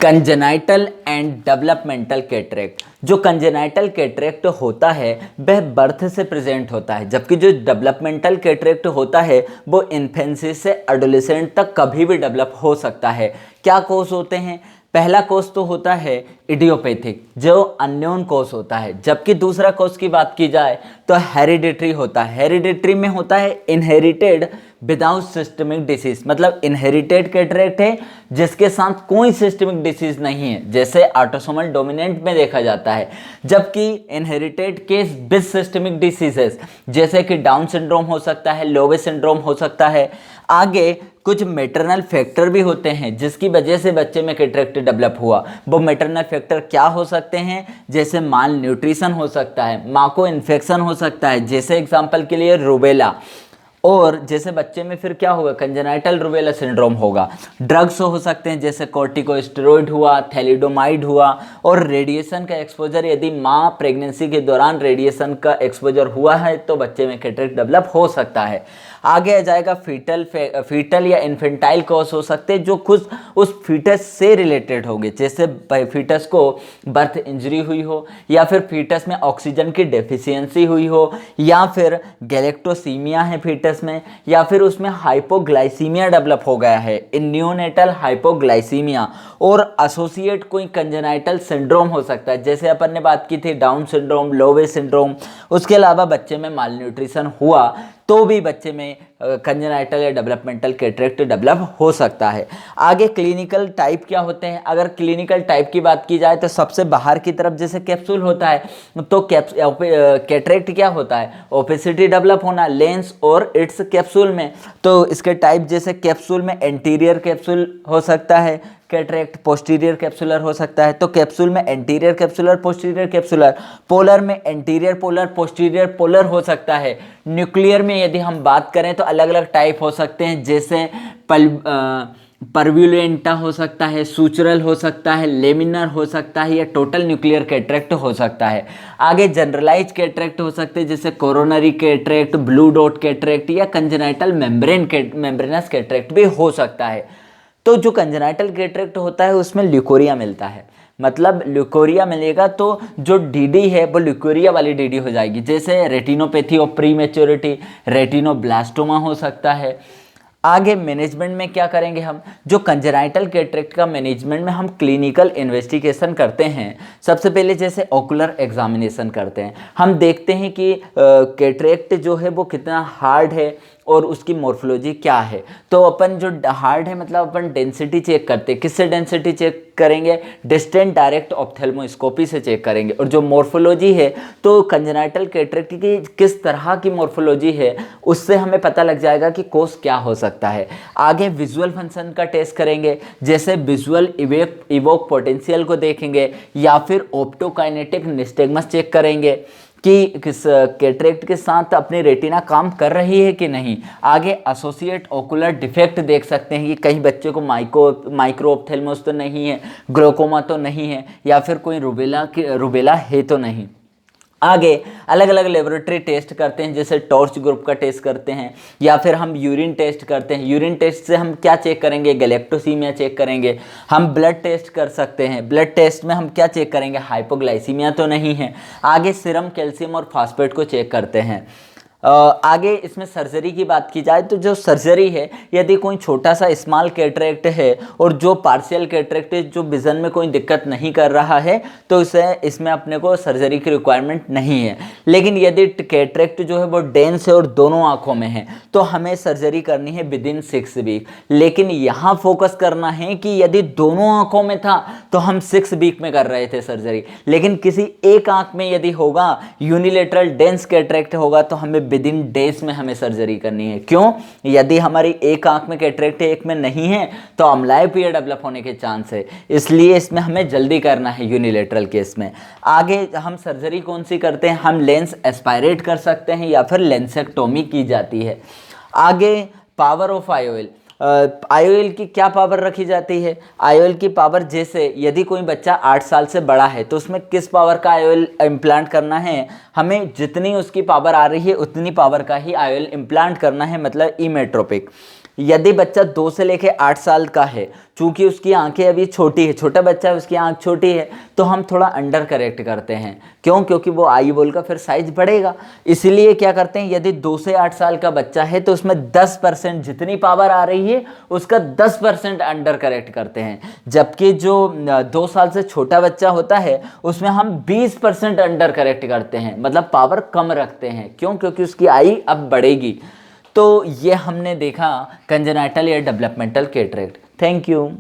Congenital and developmental cataract. जो congenital cataract होता है वह बर्थ से प्रेजेंट होता है, जबकि जो डेवलपमेंटल कैटरेक्ट होता है वो इन्फेंसी से एडोलेसेंट तक कभी भी डेवलप हो सकता है। क्या कोस होते हैं? पहला कोस तो होता है इडियोपैथिक, जो अननोन कोस होता है, जबकि दूसरा कोस की बात की जाए तो हेरिडिटरी होता है। हेरिडिटरी में होता है इनहेरिटेड विदाउट सिस्टमिक डिसीज, मतलब इनहेरिटेड कैटरेक्ट है जिसके साथ कोई सिस्टमिक डिसीज नहीं है, जैसे ऑटोसोमल डोमिनेंट में देखा जाता है। जबकि inherited case with systemic diseases जैसे कि डाउन सिंड्रोम हो सकता है, लोवे सिंड्रोम हो सकता है। आगे कुछ मैटरनल फैक्टर भी होते हैं जिसकी वजह से बच्चे में कैटरेक्ट डेवलप हुआ। वो मैटरनल फैक्टर क्या हो सकते हैं? जैसे माल न्यूट्रिशन हो सकता है, माँ को इन्फेक्शन हो सकता है, जैसे एग्जांपल के लिए रूबेला। और जैसे बच्चे में फिर क्या होगा? कंजेनाइटल रूबेला सिंड्रोम होगा। ड्रग्स हो सकते हैं जैसे कॉर्टिकोस्टेरॉइड हुआ, थैलिडोमाइड हुआ। और रेडिएशन का एक्सपोजर, यदि माँ प्रेगनेंसी के दौरान रेडिएशन का एक्सपोजर हुआ है तो बच्चे में कैटरेक्ट डेवलप हो सकता है। आगे आ जाएगा फीटल या इन्फेंटाइल कॉज हो सकते हैं जो खुद उस फीटस से रिलेटेड होंगे, जैसे फीटस को बर्थ इंजरी हुई हो, या फिर फीटस में ऑक्सीजन की डेफिशिएंसी हुई हो, या फिर गैलेक्टोसीमिया है फीटस में, या फिर उसमें हाइपोग्लाइसीमिया डेवलप हो गया है, न्यूनेटल हाइपोग्लाइसीमिया। और एसोसिएट कोई कंजेनाइटल सिंड्रोम हो सकता है, जैसे अपन ने बात की थी डाउन सिंड्रोम, लोवे सिंड्रोम। उसके अलावा बच्चे में माल न्यूट्रिशन हुआ तो भी बच्चे में कंजेनाइटल या डेवलपमेंटल कैटरेक्ट डेवलप हो सकता है। आगे क्लिनिकल टाइप क्या होते हैं? अगर क्लिनिकल टाइप की बात की जाए तो सबसे बाहर की तरफ जैसे कैप्सूल होता है, तो कैटरेक्ट क्या होता है? ओपेसिटी डेवलप होना लेंस और इट्स कैप्सूल में। तो इसके टाइप जैसे कैप्सूल में एंटीरियर कैप्सूल हो सकता है कैटरेक्ट, पोस्टीरियर कैप्सुलर हो सकता है। तो कैप्सूल में anterior capsular, posterior capsular, polar में एंटीरियर पोलर, पोस्टीरियर पोलर हो सकता है। न्यूक्लियर में यदि हम बात करें तो अलग अलग टाइप हो सकते हैं, जैसे परव्यूलेंटा हो सकता है, सूचरल हो सकता है, लेमिनर हो सकता है, या टोटल न्यूक्लियर कैटरेक्ट हो सकता है। आगे जनरलाइज कैटरेक्ट हो सकते हैं जैसे coronary cataract, blue dot cataract, या कंजेनाइटल मेम्ब्रेनस कैटरेक्ट भी हो सकता है। तो जो कंजेनाइटल कैटरेक्ट होता है उसमें ल्यूकोरिया मिलता है, मतलब ल्यूकोरिया मिलेगा तो जो डीडी है वो ल्यूकोरिया वाली डीडी हो जाएगी, जैसे retinopathy of pre maturity, retinoblastoma हो सकता है। आगे मैनेजमेंट में क्या करेंगे हम? जो कंजेनाइटल कैटरेक्ट का मैनेजमेंट में हम क्लिनिकल इन्वेस्टिगेशन करते हैं। सबसे पहले जैसे ओकुलर एग्जामिनेशन करते हैं, हम देखते हैं कि कैटरेक्ट जो है वो कितना हार्ड है और उसकी मॉर्फोलॉजी क्या है। तो अपन जो हार्ड है मतलब अपन डेंसिटी चेक करते हैं। किससे डेंसिटी चेक करेंगे? डिस्टेंट डायरेक्ट ऑप्थेल्मोस्कोपी से चेक करेंगे। और जो मॉर्फोलॉजी है तो कंजेनाइटल कैटरेक्ट की किस तरह की मॉर्फोलॉजी है उससे हमें पता लग जाएगा कि कोस क्या हो सकता है। आगे विजुअल फंक्शन का टेस्ट करेंगे, जैसे विजुअल इवोक पोटेंशियल को देखेंगे, या फिर ऑप्टोकाइनेटिक निस्टेगमस चेक करेंगे कि किस कैटरेक्ट के साथ अपनी रेटिना काम कर रही है कि नहीं। आगे एसोसिएट ओकुलर डिफेक्ट देख सकते हैं कि कहीं बच्चे को माइक्रो ऑप्थेल्मोस तो नहीं है, ग्लोकोमा तो नहीं है, या फिर कोई रूबेला है तो नहीं। आगे अलग अलग लेबोरेटरी टेस्ट करते हैं, जैसे टॉर्च ग्रुप का टेस्ट करते हैं, या फिर हम यूरिन टेस्ट करते हैं। यूरिन टेस्ट से हम क्या चेक करेंगे? गैलेक्टोसीमिया चेक करेंगे। हम ब्लड टेस्ट कर सकते हैं, ब्लड टेस्ट में हम क्या चेक करेंगे? हाइपोग्लाइसीमिया तो नहीं है। आगे सीरम कैल्शियम और फास्फेट को चेक करते हैं। आगे इसमें सर्जरी की बात की जाए तो जो सर्जरी है, यदि कोई छोटा सा स्मॉल कैटरेक्ट है और जो पार्शियल कैटरेक्ट है, जो विजन में कोई दिक्कत नहीं कर रहा है, तो इसमें अपने को सर्जरी की रिक्वायरमेंट नहीं है। लेकिन यदि कैटरेक्ट जो है वो डेंस है और दोनों आंखों में है तो हमें सर्जरी करनी है विदिन 6 वीक। लेकिन यहाँ फोकस करना है कि यदि दोनों आंखों में था तो हम 6 वीक में कर रहे थे सर्जरी, लेकिन किसी एक आंख में यदि होगा, यूनिलेटरल डेंस कैटरेक्ट होगा, तो हमें विदिन डेज में हमें सर्जरी करनी है। क्यों? यदि हमारी एक आंख में कैटरेक्ट है, एक में नहीं है, तो अम्लायोपिया डेवलप होने के चांस है, इसलिए इसमें हमें जल्दी करना है यूनिलेटरल केस में। आगे हम सर्जरी कौन सी करते हैं? हम लेंस एस्पायरेट कर सकते हैं या फिर लेंसेक्टोमी की जाती है। आगे पावर ऑफ आईओएल, आईओएल की क्या पावर रखी जाती है? आईओएल की पावर, जैसे यदि कोई बच्चा 8 साल से बड़ा है तो उसमें किस पावर का आईओएल इम्प्लांट करना है? हमें जितनी उसकी पावर आ रही है उतनी पावर का ही आईओएल इम्प्लांट करना है, मतलब इमेट्रोपिक। यदि बच्चा 2 से लेके 8 साल का है, चूंकि उसकी आंखें अभी छोटी है, छोटा बच्चा है, उसकी आंख छोटी है, तो हम थोड़ा अंडर करेक्ट करते हैं। क्यों? क्योंकि वो आई बॉल का फिर साइज बढ़ेगा। इसलिए क्या करते हैं, यदि 2 से 8 साल का बच्चा है तो उसमें 10% जितनी पावर आ रही है उसका 10% अंडर करेक्ट करते हैं। जबकि जो 2 साल से छोटा बच्चा होता है उसमें हम 20% अंडर करेक्ट करते हैं, मतलब पावर कम रखते हैं। क्यों? क्योंकि उसकी आई अब बढ़ेगी। तो ये हमने देखा कंजेनाइटल या डेवलपमेंटल कैटरेक्ट। Thank you.